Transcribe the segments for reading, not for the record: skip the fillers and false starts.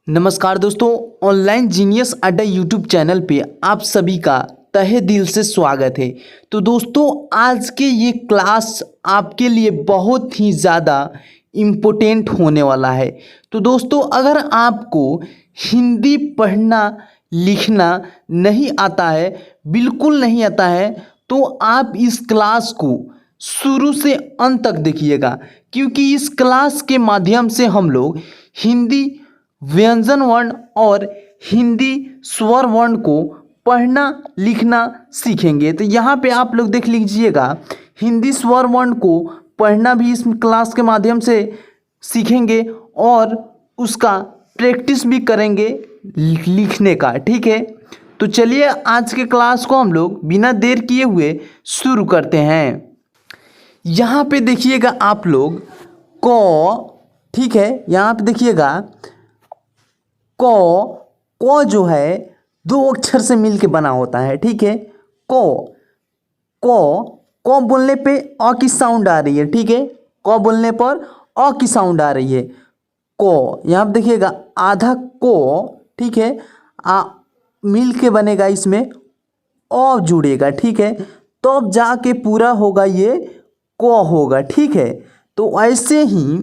नमस्कार दोस्तों, online genius अड्डा यूट्यूब चैनल पे आप सभी का तहे दिल से स्वागत है। तो दोस्तों, आज के ये क्लास आपके लिए बहुत ही ज़्यादा इम्पोर्टेंट होने वाला है। तो दोस्तों, अगर आपको हिंदी पढ़ना लिखना नहीं आता है, बिल्कुल नहीं आता है, तो आप इस क्लास को शुरू से अंत तक देखिएगा, क्योंकि इस क्लास के माध्यम से हम लोग हिंदी व्यंजन वर्ण और हिंदी स्वर वर्ण को पढ़ना लिखना सीखेंगे। तो यहाँ पे आप लोग देख लीजिएगा, हिंदी स्वर वर्ण को पढ़ना भी इस क्लास के माध्यम से सीखेंगे और उसका प्रैक्टिस भी करेंगे लिखने का। ठीक है, तो चलिए आज के क्लास को हम लोग बिना देर किए हुए शुरू करते हैं। यहाँ पे देखिएगा आप लोग क, ठीक है, यहाँ पे देखिएगा क जो है दो अक्षर से मिलके बना होता है। ठीक है, क क बोलने पे अ की साउंड आ रही है। ठीक है, क बोलने पर अ की साउंड आ रही है। क यहाँ पे देखिएगा आधा क, ठीक है, मिल के बनेगा, इसमें अ जुड़ेगा। ठीक है, तब जाके पूरा होगा, ये क होगा। ठीक है, तो ऐसे ही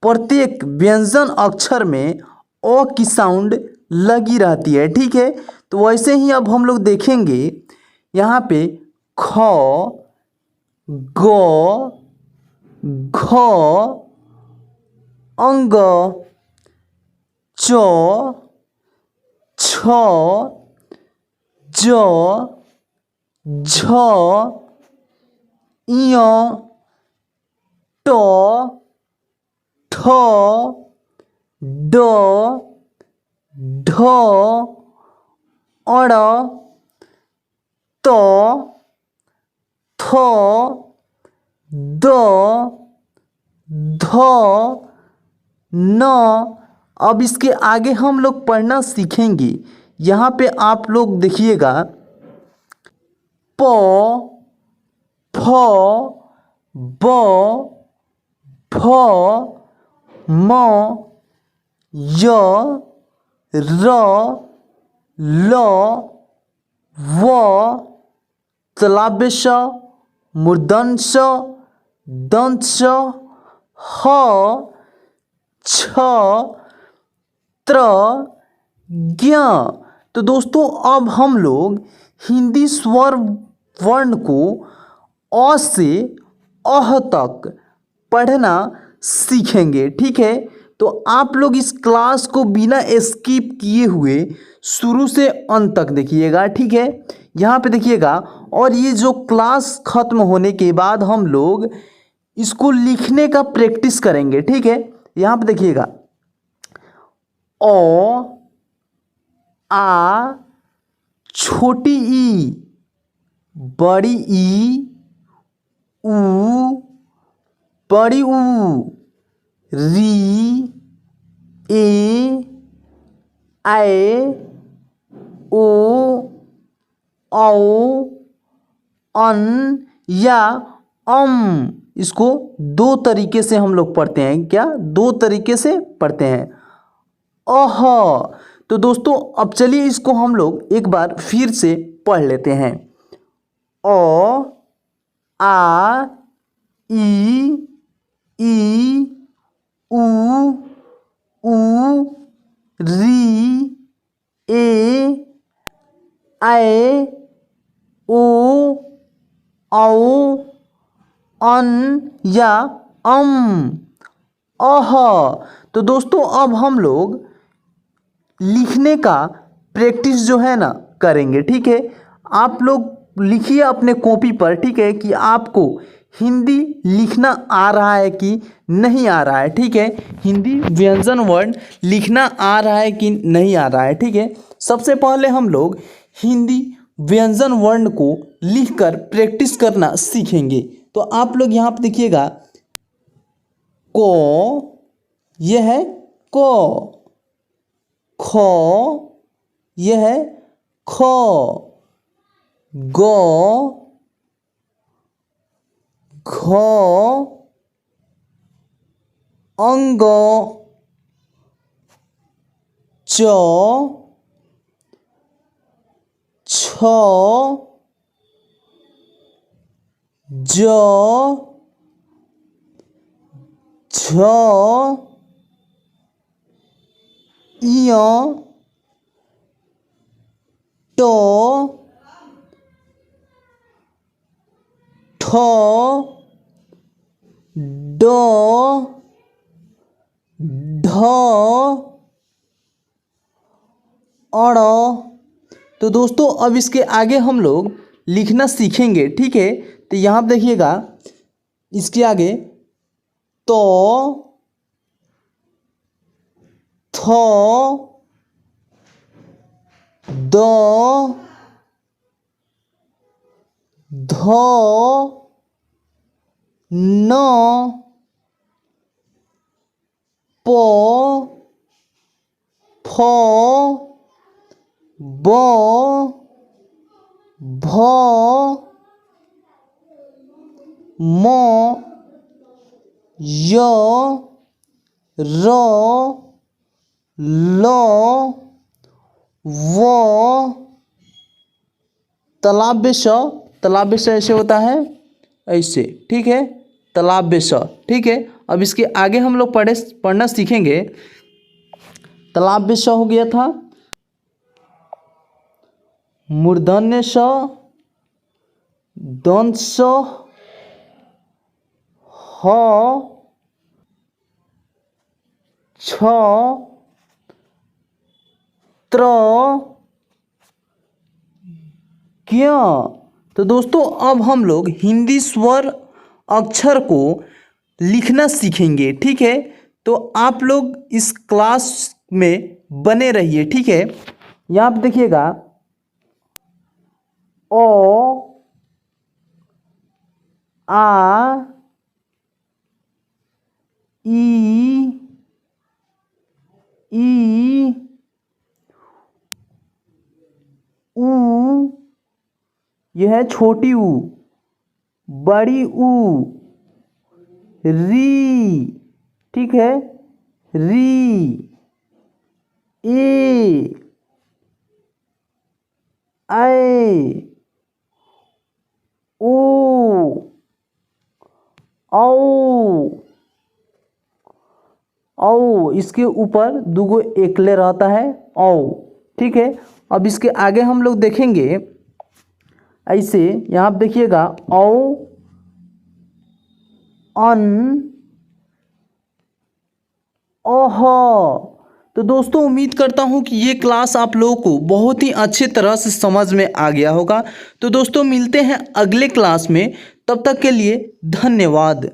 प्रत्येक व्यंजन अक्षर में अ की साउंड लगी रहती है। ठीक है, तो वैसे ही अब हम लोग देखेंगे यहाँ पे ख, ग, घ, अंग, च, छ, ज, झ, ञ, ट, ठ, ड, ढ, अड़, त, थ, द, ध, न। अब इसके आगे हम लोग पढ़ना सीखेंगे। यहाँ पे आप लोग देखिएगा प, फ, ब, भ, म, य, र, ल, व, तालव्य श, मूर्धन्य ष, दंत स, ह, छ, त्र, ज्ञ। तो दोस्तों, अब हम लोग हिंदी स्वर वर्ण को अ से अह तक पढ़ना सीखेंगे। ठीक है, तो आप लोग इस क्लास को बिना स्किप किए हुए शुरू से अंत तक देखिएगा। ठीक है, यहाँ पे देखिएगा, और ये जो क्लास खत्म होने के बाद हम लोग इसको लिखने का प्रैक्टिस करेंगे। ठीक है, यहाँ पे देखिएगा अ, आ, छोटी ई, बड़ी ई, ऊ, बड़ी ऊ, री, ए, ऐ, ओ, औ, अन या अम। इसको दो तरीके से हम लोग पढ़ते हैं। क्या? दो तरीके से पढ़ते हैं। अह। तो दोस्तों, अब चलिए इसको हम लोग एक बार फिर से पढ़ लेते हैं। अ, आ, ई, ऊ, री, ए, ऐ, ओ, औ, अन या अम। अह। तो दोस्तों, अब हम लोग लिखने का प्रैक्टिस जो है ना करेंगे। ठीक है, आप लोग लिखिए अपने कॉपी पर। ठीक है, कि आपको हिंदी लिखना आ रहा है कि नहीं आ रहा है। ठीक है, हिंदी व्यंजन वर्ण लिखना आ रहा है कि नहीं आ रहा है। ठीक है, सबसे पहले हम लोग हिंदी व्यंजन वर्ण को लिखकर प्रैक्टिस करना सीखेंगे। तो आप लोग यहाँ पे देखिएगा, को, यह है को, ख, यह है ख, ग, घ, अंग, च छ ज झ य ट ठ ड ढ अड़। तो दोस्तों अब इसके आगे हम लोग लिखना सीखेंगे, ठीक है। तो यहाँ पे देखिएगा, इसके आगे तो थ द ध न प फ ब भ म य र ल व तालाब्य श। तालाब्य श ऐसे होता है, ऐसे, ठीक है, तालाब्य श, ठीक है। अब इसके आगे हम लोग पढ़ना सीखेंगे। तालाब्य श हो गया था, मूर्धन्य श, दंत स, ह, छ, त्र, क्य। तो दोस्तों अब हम लोग हिंदी स्वर अक्षर को लिखना सीखेंगे, ठीक है। तो आप लोग इस क्लास में बने रहिए, ठीक है। यहाँ पे देखिएगा, ओ आ ई ऊ, यह है छोटी ऊ, बड़ी ऊ, री, ठीक है, री, ए, ऐ, ओ, औ, इसके ऊपर दुगो एकले रहता है, औ, ठीक है। अब इसके आगे हम लोग देखेंगे ऐसे, यहाँ पे देखिएगा, औ, अन, अह। तो दोस्तों उम्मीद करता हूँ कि ये क्लास आप लोगों को बहुत ही अच्छे तरह से समझ में आ गया होगा। तो दोस्तों मिलते हैं अगले क्लास में, तब तक के लिए धन्यवाद।